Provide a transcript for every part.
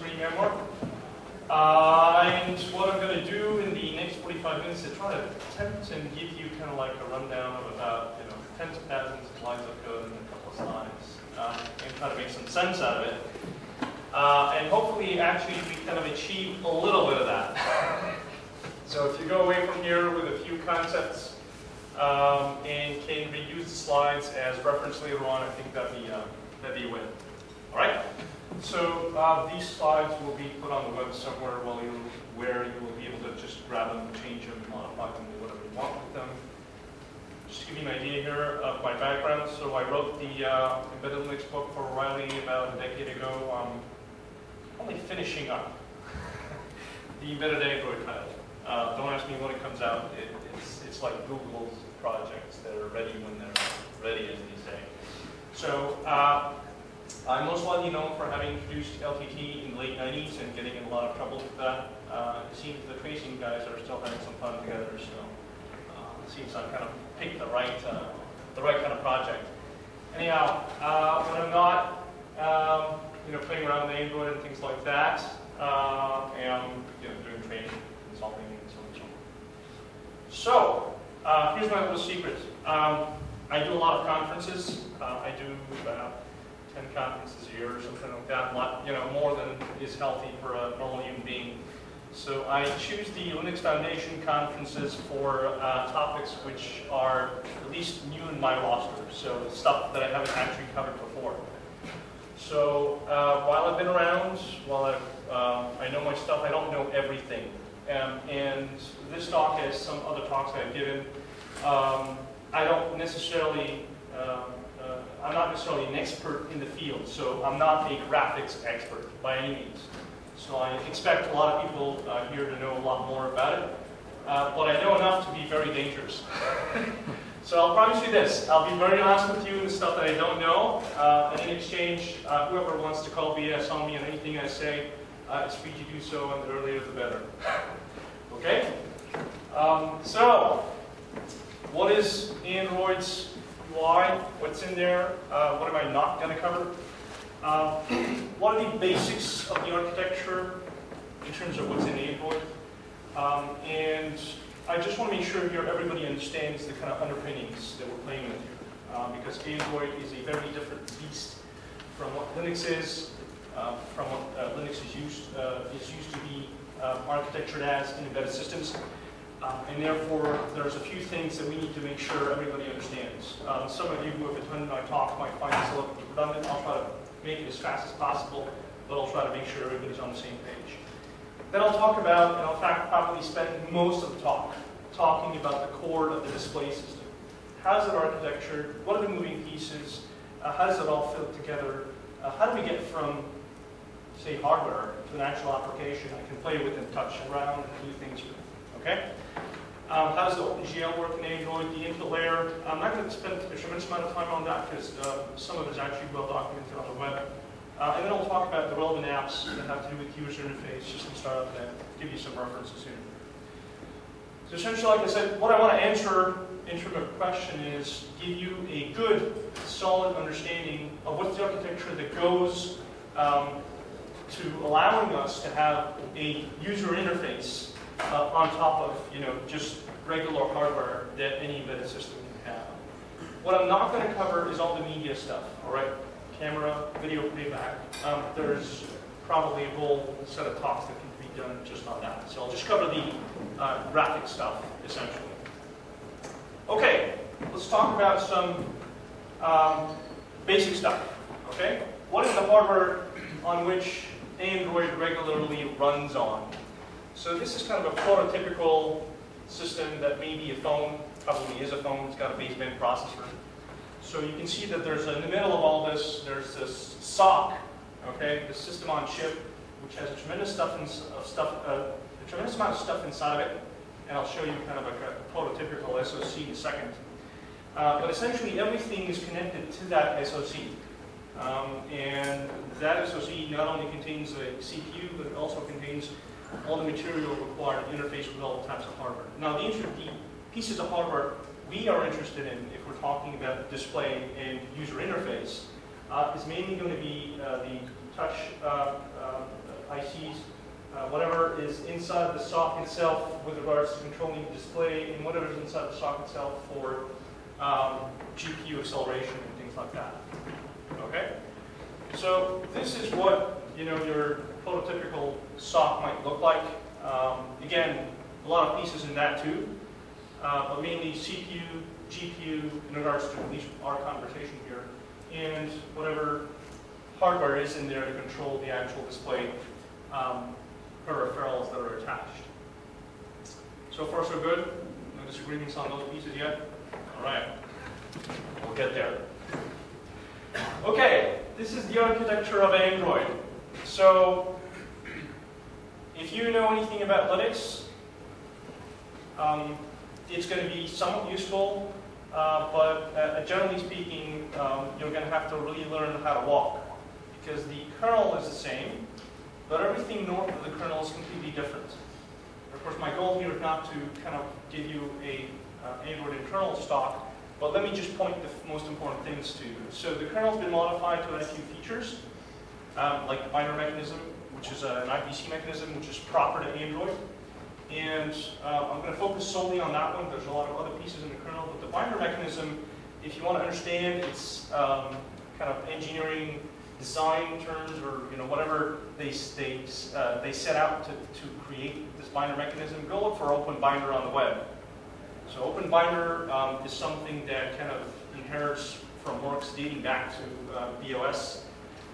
screen memoir. And what I'm going to do in the next 45 minutes is try to attempt and give you kind of like a rundown of about tens of thousands of lines of code in a couple of slides, and try to make some sense out of it. And hopefully, actually, we kind of achieve a little bit of that. So if you go away from here with a few concepts and can reuse the slides as reference later on, I think that'd be a win. All right. So these slides will be put on the web somewhere where you will be able to just grab them, change them, modify them, do whatever you want with them. Just to give you an idea here of my background. So I wrote the Embedded Linux book for O'Reilly about a decade ago. I'm only finishing up the Embedded Android title. Don't ask me when it comes out. It's like Google's projects that are ready when they're ready, as they say. So I'm most widely known for having introduced LTT in the late 90s and getting in a lot of trouble with that. It seems the tracing guys are still having some fun together, so it seems I've kind of picked the right kind of project. Anyhow, when I'm not playing around with Android and things like that, and I'm doing training, consulting, and so on and so on. So here's my little secret. I do a lot of conferences. I do about 10 conferences a year or something like that. More than is healthy for a normal human being. So I choose the Linux Foundation conferences for topics which are at least new in my roster. So stuff that I haven't actually covered before. So while I've been around, while I know my stuff, I don't know everything. And this talk, as some other talks I've given, I don't necessarily, I'm not necessarily an expert in the field, so I'm not a graphics expert by any means. So I expect a lot of people here to know a lot more about it, but I know enough to be very dangerous. So I'll promise you this, I'll be very honest with you in the stuff that I don't know, and in exchange, whoever wants to call BS on me and anything I say, it's free to do so, and the earlier the better. Okay? So, what is Android's UI? What's in there? What am I not going to cover? What are the basics of the architecture in terms of what's in Android? And I just want to make sure here everybody understands the kind of underpinnings that we're playing with here. Because Android is a very different beast from what Linux is, from what Linux is used to be architectured as in embedded systems. And therefore, there's a few things that we need to make sure everybody understands. Some of you who have attended my talk might find this a little redundant. I'll try to make it as fast as possible, but I'll try to make sure everybody's on the same page. Then I'll talk about, and in fact, probably spend most of the talk talking about the core of the display system. How's it architectured? What are the moving pieces? How does it all fit together? How do we get from, say, hardware to an actual application I can play with and touch around and do things with? Okay? How does the OpenGL work in Android, the input layer? I'm not going to spend a tremendous amount of time on that because some of it is actually well documented on the web. And then I'll talk about the relevant apps that have to do with user interface, system startup, and give you some references here. So essentially, like I said, what I want to answer in terms of question is give you a good, solid understanding of what's the architecture that goes to allowing us to have a user interface on top of just regular hardware that any embedded system can have. What I'm not going to cover is all the media stuff. All right, camera, video playback. There's probably a whole set of talks that can be done just on that. So I'll just cover the graphic stuff essentially. Okay, let's talk about some basic stuff. Okay, what is the hardware on which Android regularly runs on? So this is kind of a prototypical system that may be a phone, probably is a phone. It's got a baseband processor. So you can see that there's in the middle of all this, there's this SoC, okay, the system on chip, which has a tremendous amount of stuff inside of it. And I'll show you kind of a prototypical SoC in a second. But essentially everything is connected to that SoC. And that SoC not only contains a CPU, but it also contains all the material required to interface with all types of hardware. Now, the pieces of hardware we are interested in, if we're talking about display and user interface, is mainly going to be the touch ICs, whatever is inside the SoC itself with regards to controlling the display, and whatever is inside the SoC itself for GPU acceleration and things like that. Okay? So this is what your prototypical SoC might look like. Again, a lot of pieces in that too, but mainly CPU, GPU in regards to at least our conversation here, and whatever hardware is in there to control the actual display peripherals that are attached. So far so good? No disagreements on those pieces yet? All right, we'll get there. Okay, this is the architecture of Android. So if you know anything about Linux, it's going to be somewhat useful, but generally speaking, you're going to have to really learn how to walk, because the kernel is the same, but everything north of the kernel is completely different. Of course, my goal here is not to kind of give you a Android internal stock, but let me just point the most important things to you. So the kernel's been modified to add a few features, like the binder mechanism, which is an IPC mechanism, which is proper to Android. And I'm going to focus solely on that one. There's a lot of other pieces in the kernel, but the binder mechanism, if you want to understand its kind of engineering design terms, or whatever they set out to create this binder mechanism, go look for OpenBinder on the web. So OpenBinder is something that kind of inherits from works dating back to BOS.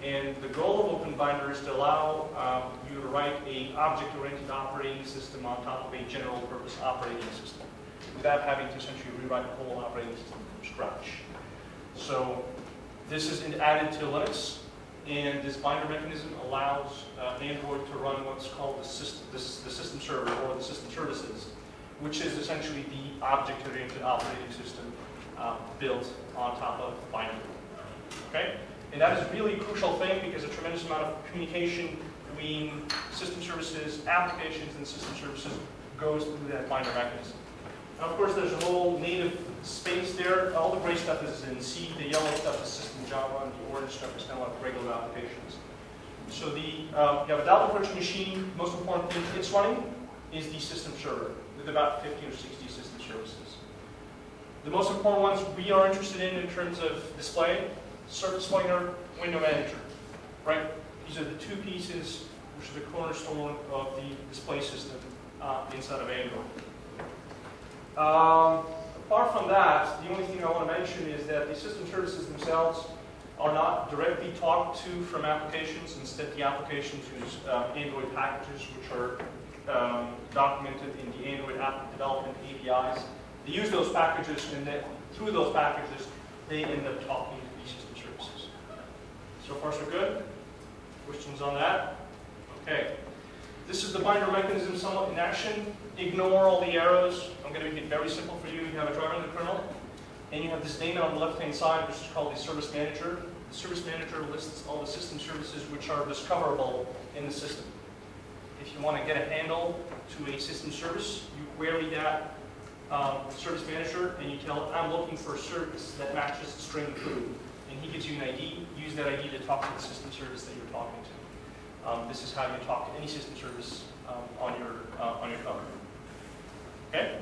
And the goal of OpenBinder is to allow you to write an object-oriented operating system on top of a general-purpose operating system without having to essentially rewrite the whole operating system from scratch. So this is added to Linux, and this binder mechanism allows Android to run what's called the system server, or the system services, which is essentially the object-oriented operating system built on top of binder. Okay? And that is really a crucial thing, because a tremendous amount of communication between system services, applications, and system services goes through that binder mechanism. Now, of course, there's a whole native space there. All the gray stuff is in C, the yellow stuff is system Java, and the orange stuff is kind of like regular applications. So you have a Delta virtual machine. Most important thing it's running is the system server, with about 50 or 60 system services. The most important ones we are interested in terms of display: Surface Flier, Window Manager, right? These are the two pieces which are the cornerstone of the display system inside of Android. Apart from that, the only thing I want to mention is that the system services themselves are not directly talked to from applications. Instead, the applications use Android packages, which are documented in the Android app development APIs. They use those packages, and then through those packages, they end up talking to these system services. So far, so good? Questions on that? Okay. This is the binder mechanism somewhat in action. Ignore all the arrows. I'm going to make it very simple for you. You have a driver in the kernel, and you have this daemon on the left-hand side, which is called the Service Manager. The Service Manager lists all the system services which are discoverable in the system. If you want to get a handle to a system service, you query that Service Manager, and you tell it, I'm looking for a service that matches string true. And he gives you an ID. Use that ID to talk to the system service that you're talking to. This is how you talk to any system service on your phone. Okay?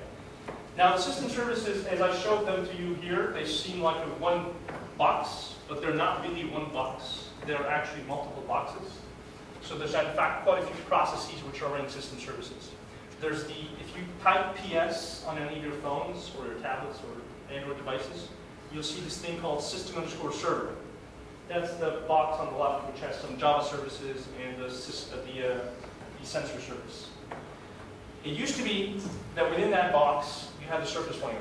Now, the system services, as I showed them to you here, they seem like one box, but they're not really one box. They're actually multiple boxes. So there's, in fact, quite a few processes which are running system services. There's the, if you type PS on any of your phones or your tablets or Android devices, you'll see this thing called system_server. That's the box on the left, which has some Java services and the sensor service. It used to be that within that box, you had the Surface Flier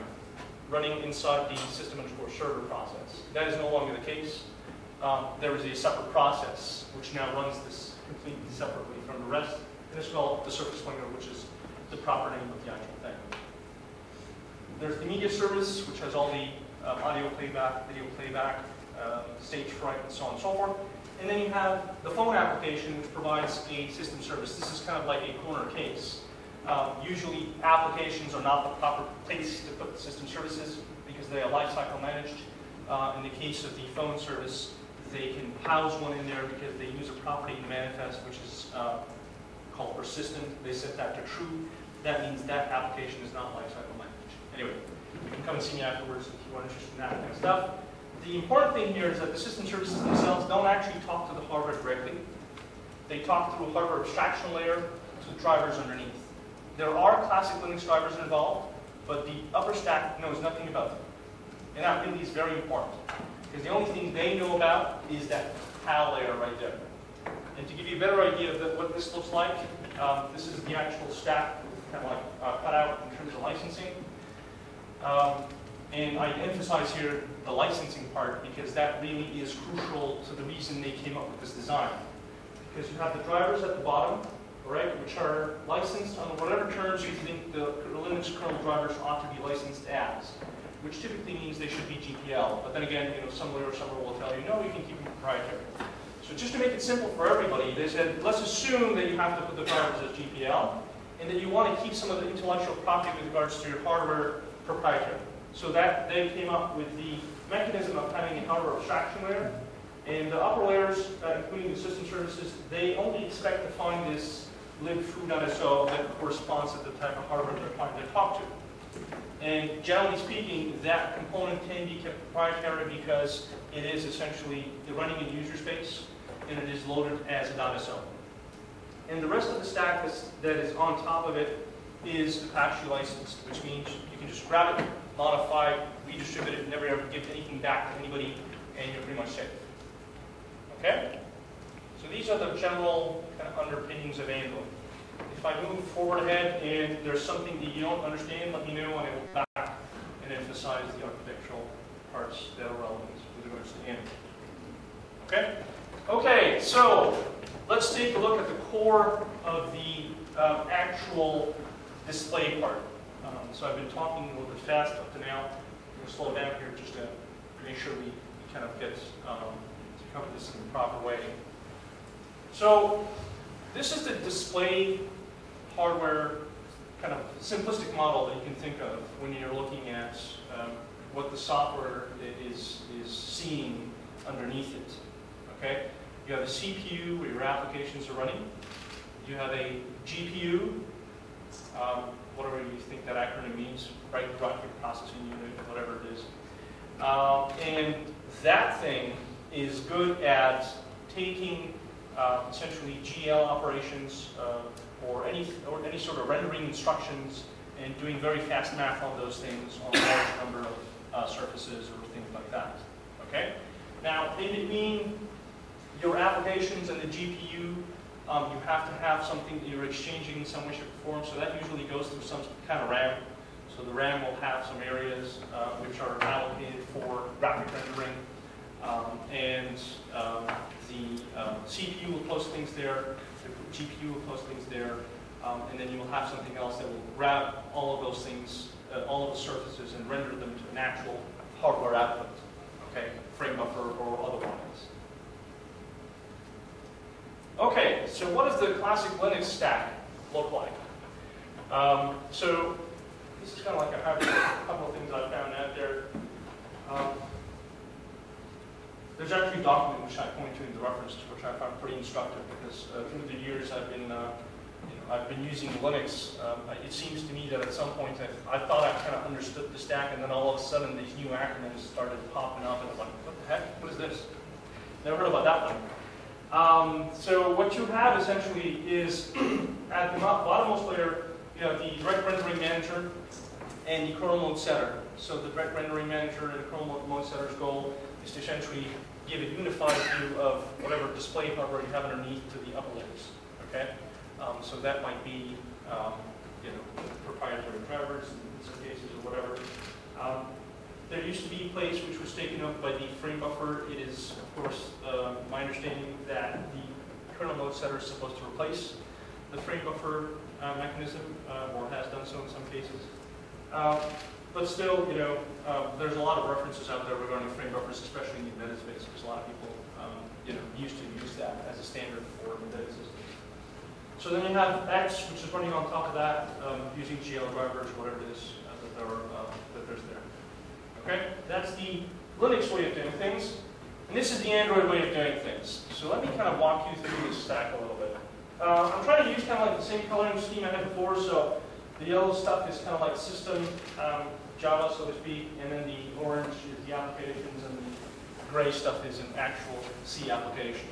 running inside the system_server process. That is no longer the case. There is a separate process which now runs this completely separately from the rest, and it's called the Surface Flier, which is the proper name of the actual thing. There's the media service, which has all the audio playback, video playback, stage fright, and so on and so forth. And then you have the phone application, which provides a system service. This is kind of like a corner case. Usually, applications are not the proper place to put the system services because they are lifecycle managed. In the case of the phone service, they can house one in there because they use a property in manifest which is called persistent. They set that to true. That means that application is not lifecycle language. Anyway, you can come and see me afterwards if you are interested in that kind of stuff. The important thing here is that the system services themselves don't actually talk to the hardware directly. They talk through a hardware abstraction layer to the drivers underneath. There are classic Linux drivers involved, but the upper stack knows nothing about them. And that really is very important, because the only thing they know about is that PAL layer right there. And to give you a better idea of what this looks like, this is the actual stack, kind of like cut out in terms of licensing. And I emphasize here the licensing part, because that really is crucial to the reason they came up with this design. Because you have the drivers at the bottom, right, which are licensed on whatever terms you think the Linux kernel drivers ought to be licensed as, which typically means they should be GPL. But then again, some layer somewhere will tell you, no, you can keep them proprietary. So just to make it simple for everybody, they said, let's assume that you have to put the drivers as GPL, and that you want to keep some of the intellectual property with regards to your hardware proprietary. So that they came up with the mechanism of having a hardware abstraction layer. And the upper layers, including the system services, they only expect to find this libfoo.so that corresponds to the type of hardware they're trying to talk to. And generally speaking, that component can be kept proprietary because it is essentially running in user space, and it is loaded as a .so. And the rest of the stack that is on top of it is Apache licensed, which means you can just grab it, modify, redistribute it, never ever give anything back to anybody, and you're pretty much safe. Okay? So these are the general kind of underpinnings of Anvil. If I move forward ahead and there's something that you don't understand, let me know, and I will go back and emphasize the architectural parts that are relevant with regards to Anvil. Okay? Okay, so let's take a look at the core of the actual display part. So I've been talking a little bit fast up to now. I'm going to slow down here just to make sure we kind of get to cover this in the proper way. So this is the display hardware kind of simplistic model that you can think of when you're looking at what the software is seeing underneath it. Okay? You have a CPU where your applications are running. You have a GPU, whatever you think that acronym means, right? Graphic processing unit, whatever it is. And that thing is good at taking essentially GL operations or any sort of rendering instructions and doing very fast math on those things on a large number of surfaces or things like that. Okay? Now, in between your applications and the GPU, you have to have something that you're exchanging in some way, shape, or form. So that usually goes through some kind of RAM. So the RAM will have some areas which are allocated for graphic rendering. And the CPU will post things there, the GPU will post things there, and then you will have something else that will grab all of those things, all of the surfaces, and render them to an actual hardware output, okay, frame buffer or otherwise. Okay, so what does the classic Linux stack look like? So this is kind of like a couple of things I found out there. There's actually a document which I point to in the references, which I found pretty instructive because through the years I've been using Linux. It seems to me that at some point I thought I kind of understood the stack, and then all of a sudden these new acronyms started popping up, and I was like, what the heck? What is this? Never heard about that one. So what you have essentially is at the bottommost layer, you have the direct rendering manager and the kernel mode setter. So the direct rendering manager and the kernel mode setter's goal is to essentially give a unified view of whatever display hardware you have underneath to the upper layers. Okay, so that might be proprietary drivers in some cases or whatever. There used to be a place which was taken up by the frame buffer. It is, of course, my understanding that the kernel mode setter is supposed to replace the frame buffer mechanism, or has done so in some cases. But still, there's a lot of references out there regarding frame buffers, especially in the embedded space, because a lot of people, used to use that as a standard for embedded systems. So then you have X, which is running on top of that, using GL drivers, whatever it is that there's there. Okay, that's the Linux way of doing things. And this is the Android way of doing things. So let me kind of walk you through this stack a little bit. I'm trying to use kind of like the same coloring scheme I had before, so the yellow stuff is kind of like system Java, so to speak, and then the orange is the applications, and the gray stuff is an actual C application.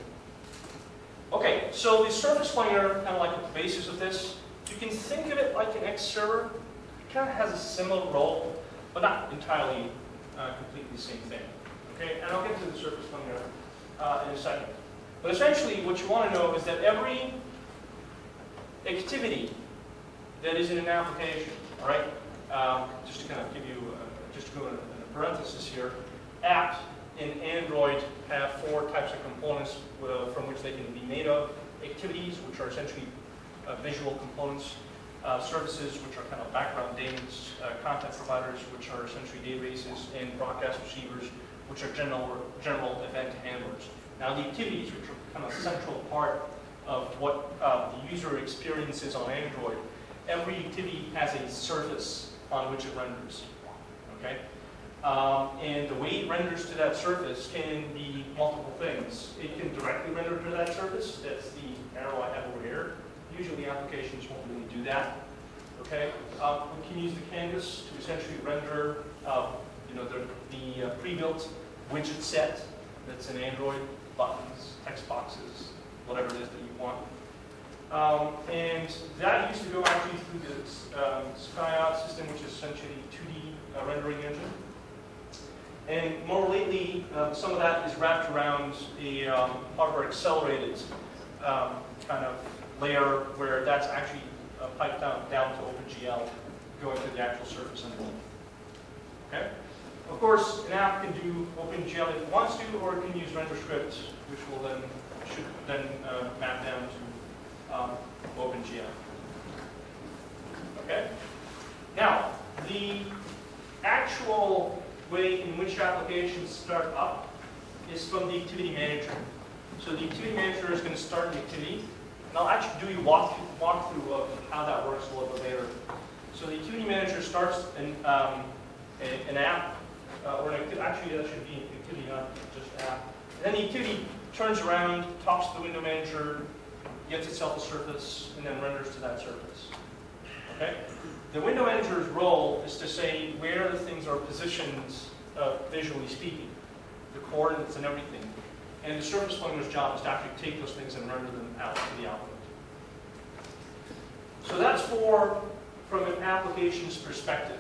Okay, so the Surface Flier, kind of like the basis of this, you can think of it like an X server. It kind of has a similar role, but not entirely completely the same thing. Okay, and I'll get to the Surface Flier in a second. But essentially, what you want to know is that every activity that is in an application, all right, just to kind of give you, just to go in a parenthesis here, apps in Android have 4 types of components from which they can be made of. Activities, which are essentially visual components. Services, which are kind of background daemons. Content providers, which are essentially databases. And broadcast receivers, which are general event handlers. Now the activities, which are kind of a central part of what the user experiences on Android, every activity has a surface on which it renders. Okay? And the way it renders to that surface can be multiple things. It can directly render to that surface. That's the arrow I have over here. Usually applications won't really do that. Okay? We can use the canvas to essentially render the pre-built widget set that's in Android, buttons, text boxes, whatever it is that you want. And that used to go actually through the SkyOut system, which is essentially a 2D rendering engine. And more lately, some of that is wrapped around a hardware accelerated kind of layer where that's actually piped down to OpenGL, going to the actual surface underneath. Okay? Of course, an app can do OpenGL if it wants to, or it can use RenderScript, which will then should then map down to OpenGL. Okay? Now, the actual way in which applications start up is from the activity manager. So the activity manager is going to start the activity. And I'll actually do a walkthrough of how that works a little bit later. So the activity manager starts an app, or actually that should be an activity, not just an app. And then the activity turns around, talks to the window manager, gets itself a surface, and then renders to that surface. Okay? The window manager's role is to say where the things are positioned, visually speaking, the coordinates and everything. And the Surface Flier's job is to actually take those things and render them out to the output. So that's from an application's perspective.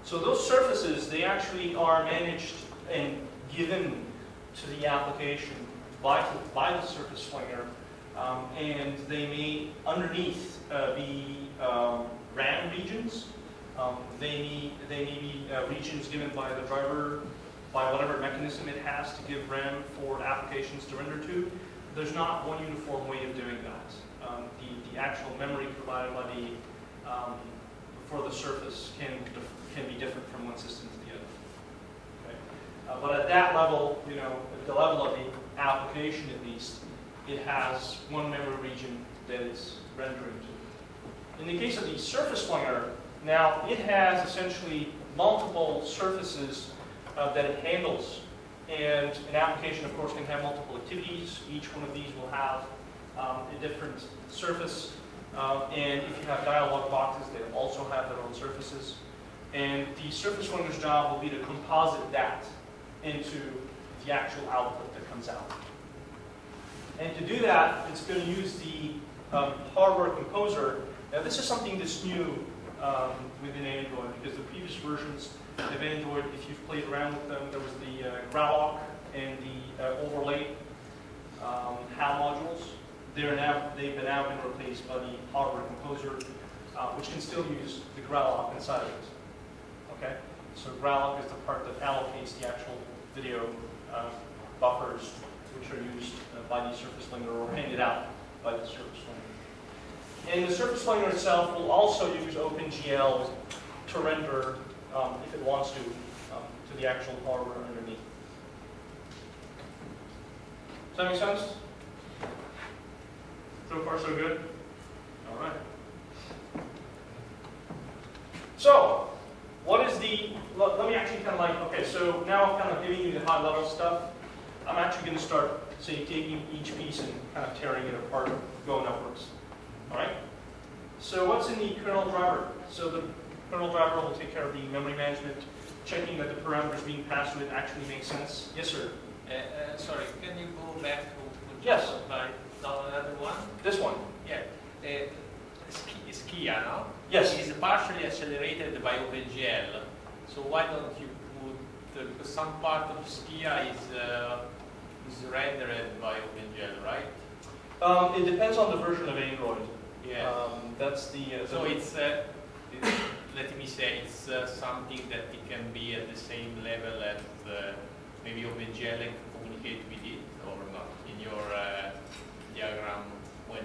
So those surfaces, they actually are managed and given to the application by the Surface Flier, and they may underneath be RAM regions. They may be regions given by the driver, by whatever mechanism it has to give RAM for applications to render to. There's not one uniform way of doing that. The actual memory provided by for the surface can be different from one system to the other. Okay? But at that level, at the level of the application at least, it has one memory region that it's rendering to. In the case of the Surface Flier, now it has essentially multiple surfaces that it handles. And an application, of course, can have multiple activities. Each one of these will have a different surface. And if you have dialog boxes, they also have their own surfaces. And the Surface Flier's job will be to composite that into the actual output that comes out. And to do that, it's going to use the hardware composer. Now, this is something that's new within Android, because the previous versions of Android, if you've played around with them, there was the Graloc and the overlay HAL modules. They've now been replaced by the hardware composer, which can still use the Graloc inside of it. Okay, so Graloc is the part that allocates the actual video buffers, which are used by the Surface Flier or handed out by the Surface Flier. And the Surface Flier itself will also use OpenGL to render, if it wants to the actual hardware underneath. Does that make sense? So far, so good? All right. So, what is the, let me actually kind of okay, so now I'm kind of giving you the high level stuff. I'm actually going to start, say, taking each piece and kind of tearing it apart, going upwards. All right? So what's in the kernel driver? So the kernel driver will take care of the memory management, checking that the parameters being passed to it actually make sense. Yes, sir? Sorry, can you go back to yes. Another one? This one? Yeah. Skia, no? Yes. Is partially accelerated by OpenGL. So why don't you put, because some part of Skia is rendered by OpenGL, right? It depends on the version of Android. Yeah. That's the... so it's, let me say, it's something that it can be at the same level as maybe OpenGL and communicate with it, or not, in your diagram when...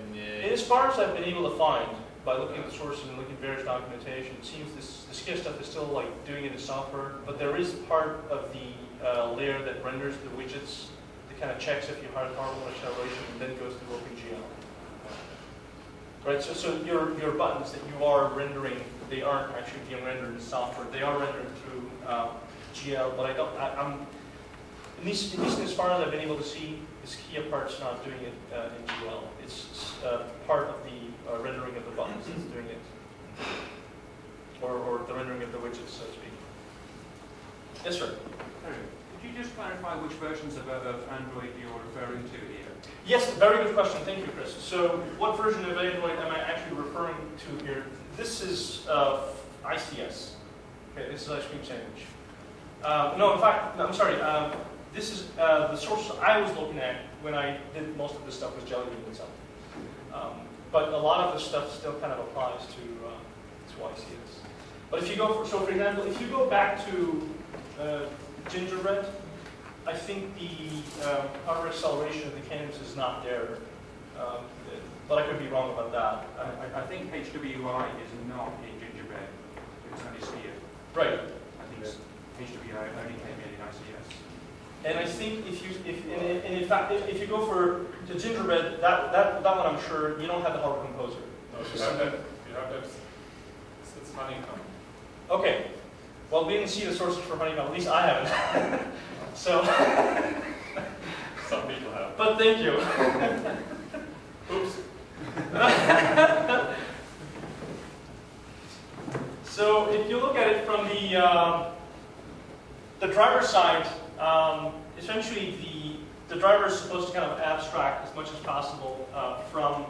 as far as I've been able to find, by looking at the sources and looking at various documentation, it seems the Skia stuff is still like doing it in software, but there is part of the layer that renders the widgets that kind of checks if you have hardware acceleration and then goes to OpenGL. Right, so your buttons that you are rendering, they aren't actually being rendered in software. They are rendered through GL, but I'm at least as far as I've been able to see, the Skia part's not doing it in GL. It's part of the rendering of the buttons that's doing it, or the rendering of the widgets, so to speak. Yes, sir. Could you just clarify which versions of Android you're referring to here? Yes, very good question. Thank you, Chris. So, what version of Android am I actually referring to here? This is ICS. Okay, this is ice cream sandwich. No, in fact, no, I'm sorry. This is the source I was looking at when I did most of this stuff was Jelly Bean itself. But a lot of this stuff still kind of applies to ICS. But if you go for, so for example, if you go back to Gingerbread, I think the hardware acceleration of the canvas is not there. But I could be wrong about that. I think HWI is not in Gingerbread. It's only Skia. Right. I think HWI only came in ICS. And I think in fact, if you go for to Gingerbread, that one I'm sure you don't have the hardware composer. No, you have that. It's Honeycomb. Okay. Well, we didn't see the sources for Honeycomb. At least I haven't. So. Some people have. But thank you. Oops. So if you look at it from the driver side, essentially the driver is supposed to kind of abstract as much as possible from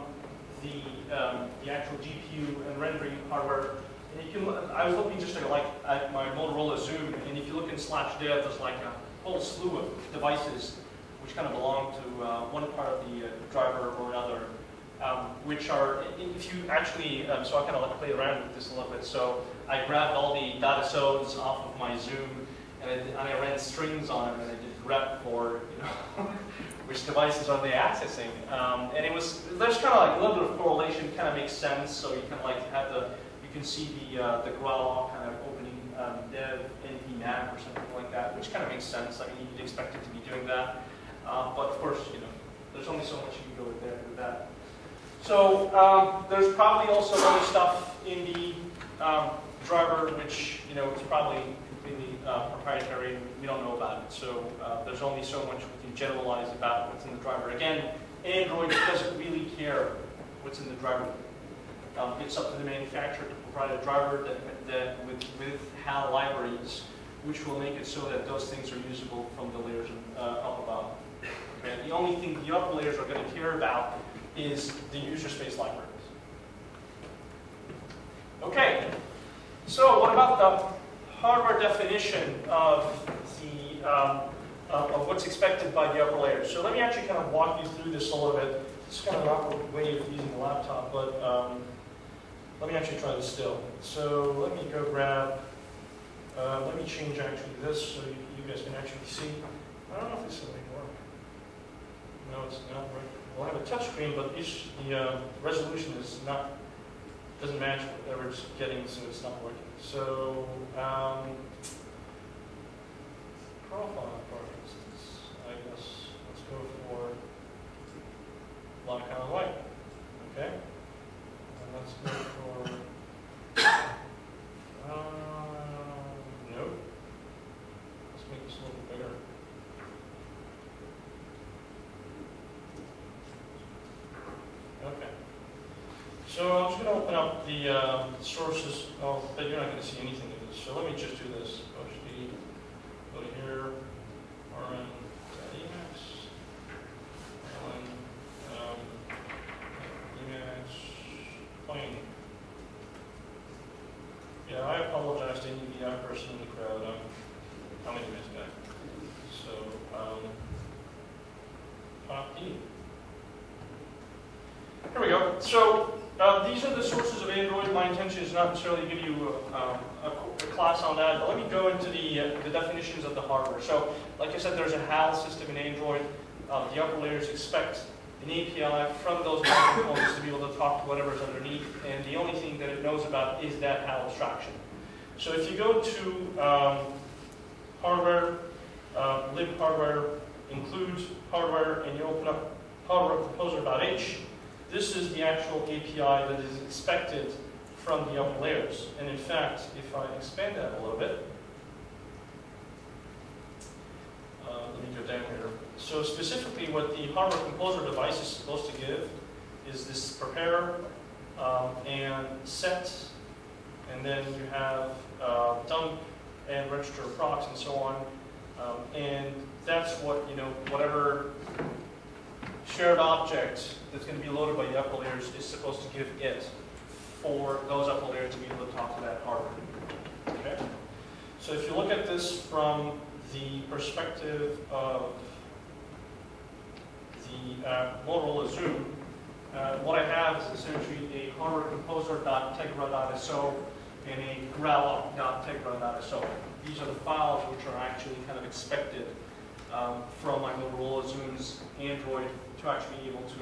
the actual GPU and rendering hardware. And you can, I was looking just like at my Motorola Zoom, and if you look in /dev, there's like a whole slew of devices which kind of belong to one part of the driver or another, which are, if you actually, so I kind of like play around with this a little bit. So I grabbed all the data zones off of my Zoom, and I ran strings on them, and I did grep for, which devices are they accessing. And there's kind of like a little bit of correlation, kind of makes sense. So you kind of like have you can see the Gralog kind of opening dev npmap or something like that, which kind of makes sense. I mean, you'd expect it to be doing that. But of course, there's only so much you can go with that. So there's probably also other stuff in the driver, which is probably completely proprietary. We don't know about it. So there's only so much we can generalize about what's in the driver. Again, Android doesn't really care what's in the driver. It's up to the manufacturer to provide a driver that with HAL libraries, which will make it so that those things are usable from the layers up above. Okay? The only thing the upper layers are going to care about is the user space libraries. Okay, so what about the hardware definition of what's expected by the upper layers? So let me actually kind of walk you through this a little bit. It's kind of an awkward way of using the laptop, but let me actually try this still. So let me go grab. Let me change actually this so you guys can actually see. I don't know if this will work. No, it's not working. Well, I have a touch screen, but the resolution is doesn't match whatever it's getting, so it's not working. So, profile, for instance, I guess let's go for black on white. Okay, and let's go for no. Let's make this a little bit bigger. So I'm just going to open up the sources. Oh, but you're not going to see anything of this. So let me just do this. Go to here, rm.emacs, emacs, plain. Yeah, I apologize to any VI person in the crowd. I'm an emacs guy. So, copy. Here we go. So these are the sources of Android. My intention is not necessarily to give you a class on that, but let me go into the definitions of the hardware. So, like I said, there's a HAL system in Android. The upper layers expect an API from those components to be able to talk to whatever's underneath, and the only thing that it knows about is that HAL abstraction. So if you go to hardware, lib hardware, include hardware, and you open up hardware composer.h, this is the actual API that is expected from the upper layers. And in fact, if I expand that a little bit, let me go down here. So specifically what the hardware composer device is supposed to give is this prepare and set, and then you have dump and register procs and so on. And that's what, whatever shared object that's going to be loaded by the upper layers is supposed to give it for those upper layers to be able to talk to that hardware. Okay? So if you look at this from the perspective of the Motorola Zoom, what I have is essentially a hardware composer.tegra.so and a gralloc.tegra.so. These are the files which are actually kind of expected from my Motorola Zoom's Android to actually be able to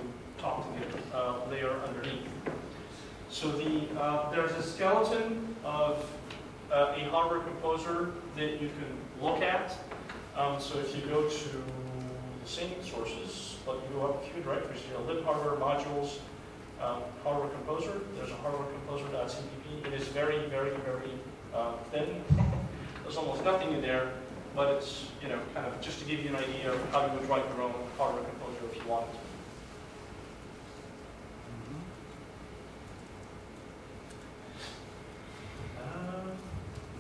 talk to the layer underneath. So there's a skeleton of a hardware composer that you can look at. So if you go to the same sources, but you go up a few directories, lib hardware modules, hardware composer. There's a hardware composer.cpp. It is very, very, very thin. There's almost nothing in there, but it's kind of just to give you an idea of how you would write your own hardware composer if you wanted to.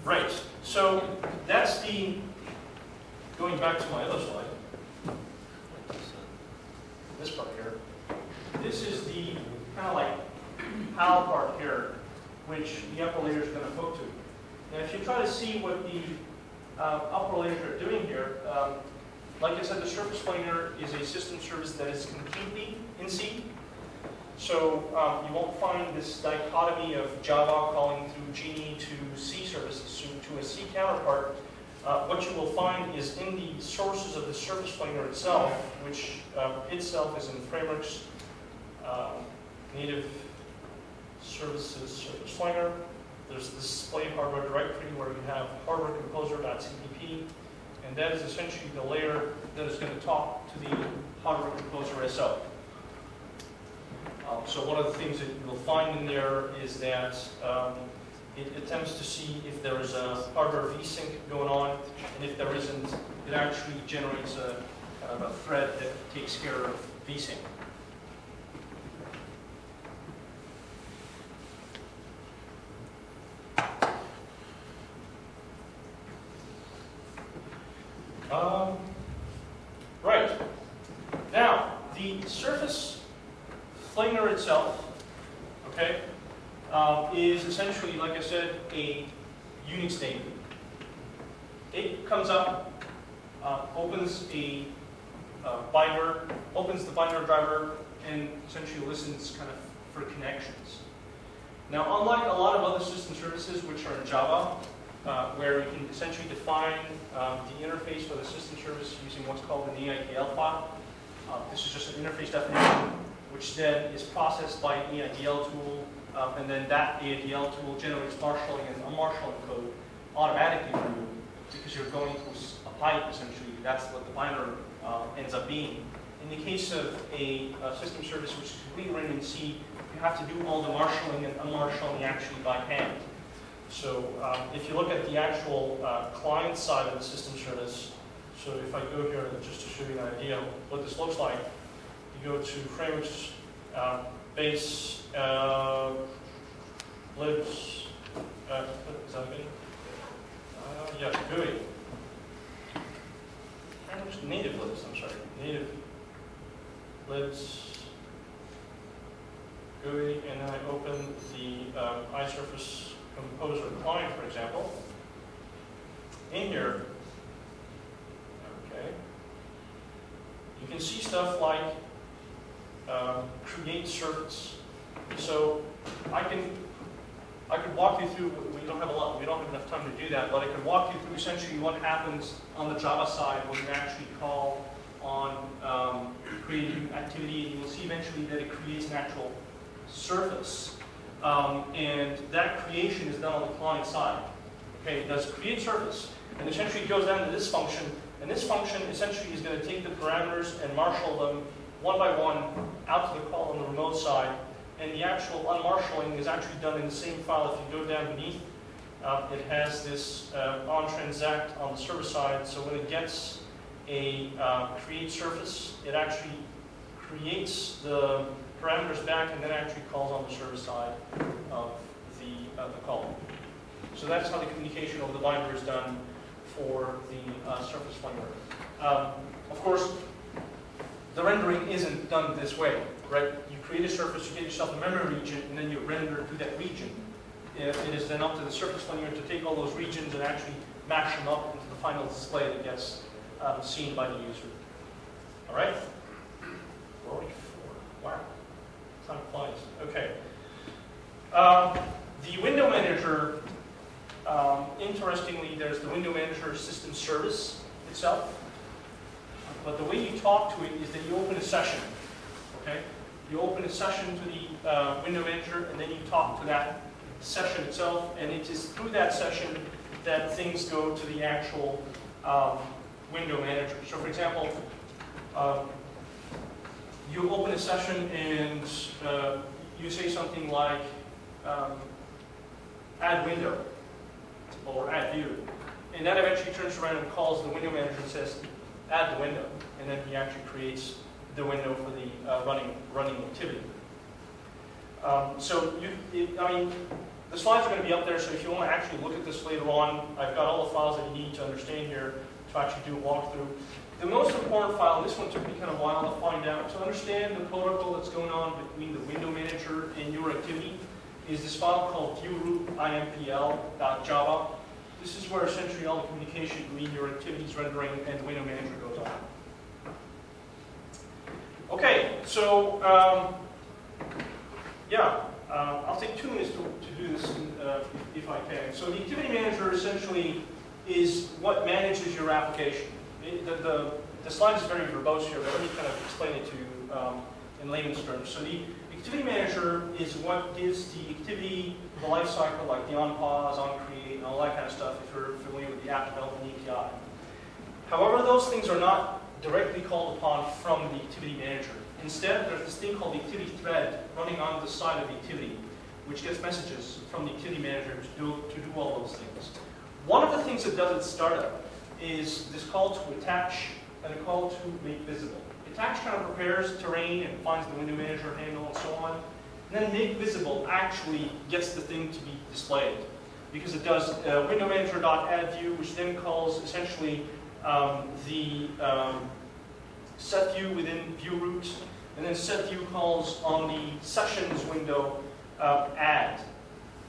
Right. So that's going back to my other slide. This part here. This is the kind of like HAL part here, which the upper layer is going to hook to. Now, if you try to see what the upper layers are doing here, like I said, the Surface Flier is a system service that is completely in C. So you won't find this dichotomy of Java calling through Genie to C services to a C counterpart. What you will find is in the sources of the Surface Flier itself, which itself is in Frameworks, native services Surface Flier. There's the display hardware directory where you have hardware composer.cpp, and that is essentially the layer that is going to talk to the hardware composer SO. So one of the things that you will find in there is that it attempts to see if there is a hardware vsync going on, and if there isn't, it actually generates a kind of a thread that takes care of vsync. Right. Now, the Surface Flier itself, okay, is essentially, like I said, a Unix name. It comes up, opens a binder, opens the binder driver, and essentially listens kind of for connections. Now, unlike a lot of other system services which are in Java, where you can essentially define the interface for the system service using what's called an EIDL file. This is just an interface definition, which then is processed by an EIDL tool, and then that EIDL tool generates marshalling and unmarshalling code automatically for you, because you're going through a pipe, essentially. That's what the binder ends up being. In the case of a system service which is completely written in C, you have to do all the marshalling and unmarshalling actually by hand. So if you look at the actual client side of the system service, so if I go here just to show you an idea of what this looks like, you go to Frameworks, base libs. Is that good? Yeah, GUI. Native libs. I'm sorry. Native libs. GUI, and then I open the iSurface Composer client, for example. In here, okay, you can see stuff like create surface. So I could walk you through. We don't have enough time to do that, but I could walk you through essentially what happens on the Java side when you actually call on creating activity, and you'll see eventually that it creates an actual surface, and that creation is done on the client side. Okay, it does create surface, and essentially it goes down to this function, and this function essentially is going to take the parameters and marshal them one by one out to the call on the remote side, and the actual unmarshalling is actually done in the same file. If you go down beneath, it has this on transact on the server side, so when it gets a create surface, it actually creates the parameters back and then actually calls on the server side of the call. So that's how the communication over the binder is done for the surface framework. Of course, the rendering isn't done this way, right? You create a surface, you get yourself a memory region, and then you render to that region. It is then up to the surface flanger to take all those regions and actually mash them up into the final display that gets seen by the user. All right? 44. Wow. Time flies. Okay. The window manager, interestingly, there's the window manager system service itself. But the way you talk to it is that you open a session. Okay? You open a session to the window manager, and then you talk to that session itself, and it is through that session that things go to the actual window manager. So, for example, you open a session and you say something like add window or add view, and that eventually turns around and calls the window manager and says add the window, and then he actually creates the window for the running activity. So I mean, the slides are going to be up there, so if you want to actually look at this later on, I've got all the files that you need to understand here to actually do a walkthrough. The most important file, and this one took me kind of a while to find out, to understand the protocol that's going on between the window manager and your activity, is this file called viewroot.impl.java. This is where essentially all the communication between your activities rendering and the window manager goes on. Okay, so I'll take 2 minutes to do this if I can. So the activity manager essentially is what manages your application. The slide is very verbose here, but let me kind of explain it to you in layman's terms. So the activity manager is what gives the activity the life cycle, like the on pause, on create, and all that kind of stuff, if you're familiar with the app development API. However, those things are not directly called upon from the activity manager. Instead, there's this thing called the activity thread running on the side of the activity, which gets messages from the activity manager to do all those things. One of the things it does at startup is this call to attach and a call to make visible. Attach kind of prepares terrain and finds the window manager handle and so on. And then make visible actually gets the thing to be displayed, because it does window manager.addView, which then calls essentially the setView within viewroot, and then setView calls on the sessions window add.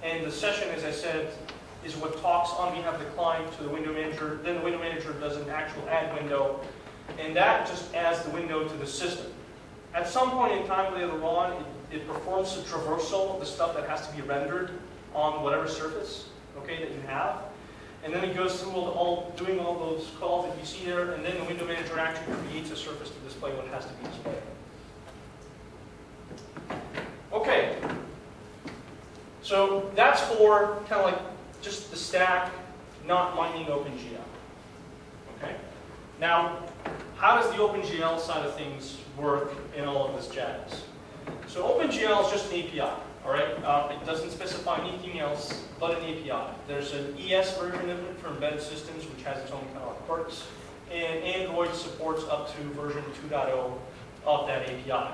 And the session, as I said, is what talks on behalf of the client to the window manager. Then the window manager does an actual add window, and that just adds the window to the system. At some point in time later on, it performs a traversal of the stuff that has to be rendered on whatever surface, okay, that you have. And then it goes through doing all those calls that you see there, and then the window manager actually creates a surface to display what has to be displayed. Okay. So that's for kind of like just the stack, not minding OpenGL. Okay? Now, how does the OpenGL side of things work in all of this jazz? So OpenGL is just an API, all right? It doesn't specify anything else but an API. There's an ES version of it for embedded systems, which has its own kind of quirks, and Android supports up to version 2.0 of that API.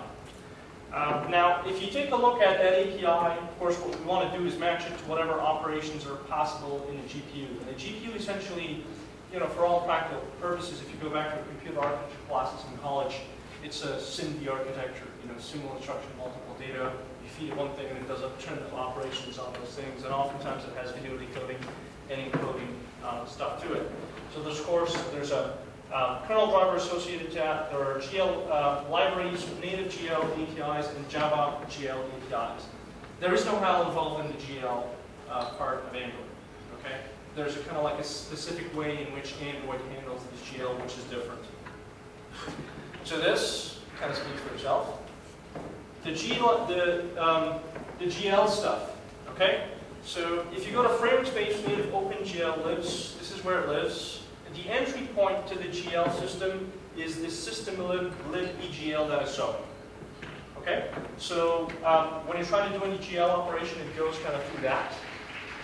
Now, if you take a look at that API, of course, what we want to do is match it to whatever operations are possible in the GPU. And the GPU essentially, for all practical purposes, if you go back to computer architecture classes in college, it's a SIMD architecture, single instruction, multiple data. You feed it one thing and it does a ton of operations on those things, and oftentimes it has video decoding and encoding stuff to it. So there's, of course, there's a kernel driver associated to that. There are GL libraries, native GL APIs, and Java GL APIs. There is no HAL involved in the GL part of Android. Okay, there's a kind of like a specific way in which Android handles this GL, which is different. So this kind of speaks for itself. The GL stuff. Okay, so if you go to frame-space native OpenGL lives, this is where it lives. The entry point to the GL system is this system lib.egl.so. Okay, so when you're trying to do any GL operation, it goes kind of through that,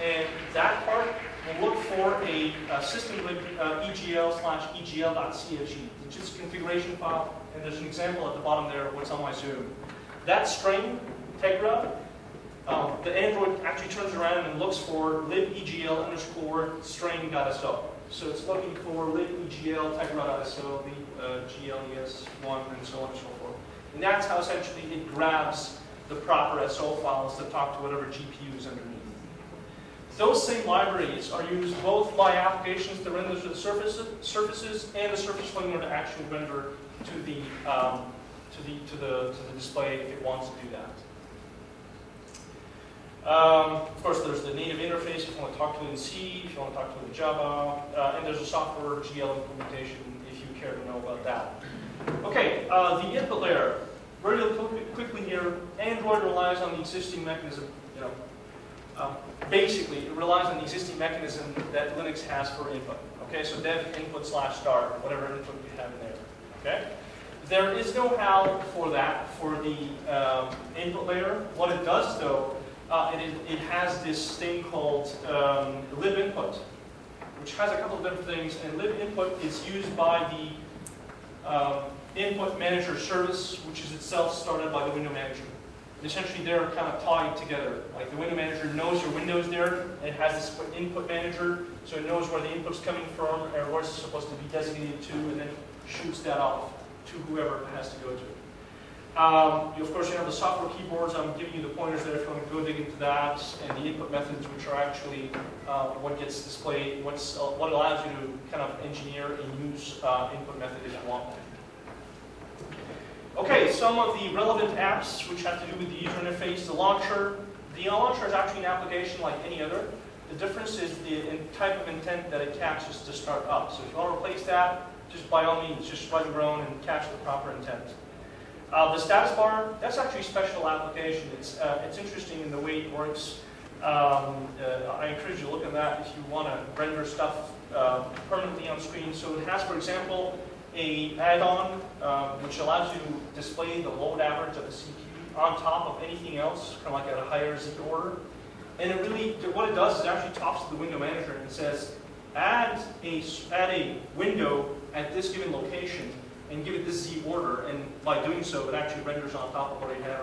and that part will look for a system lib.egl/egl.chg, which is a configuration file, and there's an example at the bottom there of what's on my Zoom. That string, tegra, the Android actually turns around and looks for libegl_string.so. So it's looking for libegl tegra.so, the GLES1, and so on and so forth. And that's how essentially it grabs the proper SO files that talk to whatever GPU is underneath. Those same libraries are used both by applications to render to the surfaces and the surface linear to actually render to the display if it wants to do that. Of course, there's the native interface if you want to talk to it in C, if you want to talk to it in Java, and there's a software GL implementation if you care to know about that. Okay, the input layer. Very quickly here, Android relies on the existing mechanism. Basically, it relies on the existing mechanism that Linux has for input. Okay, so dev input/start, whatever input you have in there. Okay, there is no HAL for that for the input layer. What it does, though, it has this thing called libinput, which has a couple of different things. And libinput is used by the input manager service, which is itself started by the window manager. And essentially, they're kind of tied together. Like the window manager knows your window's there, and it has this input manager, so it knows where the input's coming from and where it's supposed to be designated to, and then shoots that off to whoever it has to go to. Of course, you have the software keyboards. I'm giving you the pointers there if you want to go dig into that, and the input methods, which are actually what gets displayed, what allows you to kind of engineer and use input method if you want. Okay, some of the relevant apps which have to do with the user interface. The launcher is actually an application like any other. The difference is the type of intent that it catches to start up. So if you want to replace that, just by all means, just write your own and catch the proper intent. The status bar, that's actually a special application. It's interesting in the way it works. I encourage you to look at that if you want to render stuff permanently on screen. So it has, for example, an add-on which allows you to display the load average of the CPU on top of anything else, kind of like at a higher Z order. And it really, what it does is it actually talks to the window manager and says, add a window at this given location and give it this Z order, and by doing so, it actually renders on top of what it had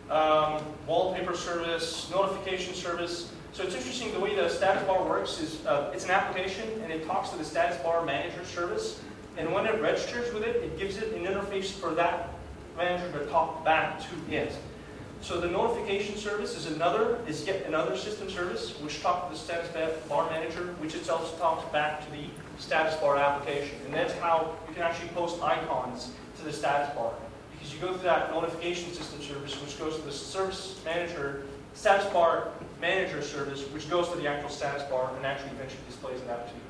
underneath. Wallpaper service, notification service. So it's interesting the way the status bar works is it's an application, and it talks to the status bar manager service, and when it registers with it, it gives it an interface for that manager to talk back to it. So the notification service is yet another system service which talks to the status bar manager, which itself talks back to the status bar application. And that's how you can actually post icons to the status bar. Because you go through that notification system service, which goes to the service manager, status bar manager service, which goes to the actual status bar and actually eventually displays that to you.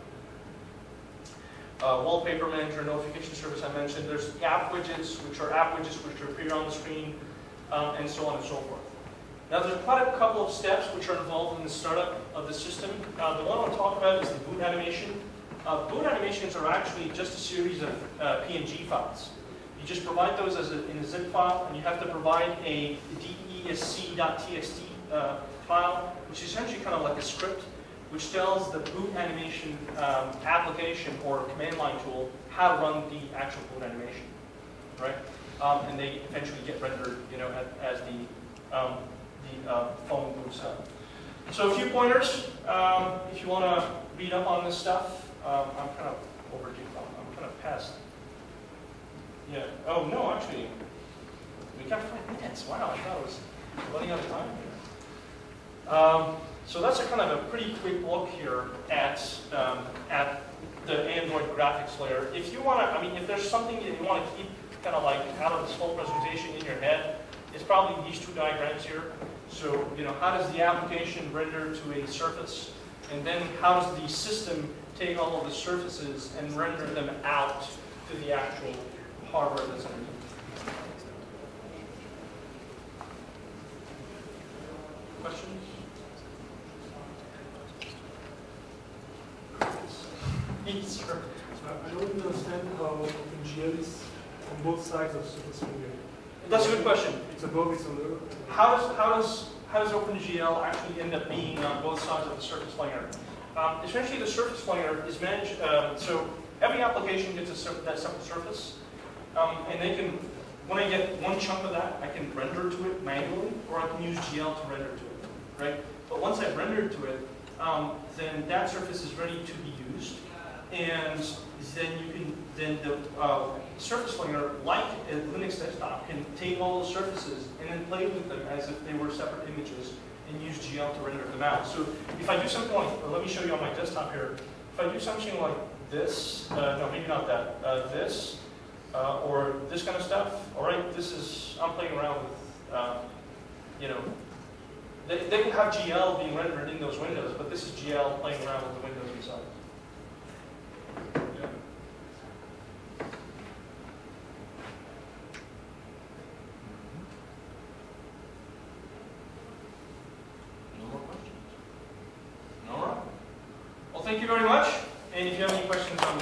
Wallpaper manager, notification service I mentioned. There's app widgets, which are app widgets which appear on the screen. And so on and so forth. Now there's quite a couple of steps which are involved in the startup of the system. The one I want to talk about is the boot animation. Boot animations are actually just a series of PNG files. You just provide those in a zip file, and you have to provide a desc.txt file, which is essentially kind of like a script, which tells the boot animation application or command line tool how to run the actual boot animation. right? And they eventually get rendered, as the phone boots up. So a few pointers, if you want to read up on this stuff. I'm kind of overdue. I'm kind of past. Yeah. Oh no, actually, we got 5 minutes. Wow, I thought I was running out of time here. So that's a kind of a pretty quick look here at the Android graphics layer. If you want to, if there's something that you want to keep kind of like out of this whole presentation in your head, it's probably these 2 diagrams here. So, how does the application render to a surface? And then how does the system take all of the surfaces and render them out to the actual hardware that's underneath? Questions? Yes, sir. I don't understand how OpenGL is on both sides of surface Flier. That's a good question. It's above, it's under. How does OpenGL actually end up being on both sides of the surface layer? Essentially, the surface layer is managed. So every application gets that separate surface, and they can. When I get one chunk of that, I can render to it manually, or I can use GL to render to it, right? But once I've rendered to it, then that surface is ready to be used, and then the surface layer, like a Linux desktop, can take all those surfaces and then play with them as if they were separate images and use GL to render them out. So if I do something like, let me show you on my desktop here. If I do something like this, no, maybe not that, this, or this kind of stuff, all right, I'm playing around with, they can have GL being rendered in those windows, but this is GL playing around with the windows inside. Thank you very much. And if you have any questions on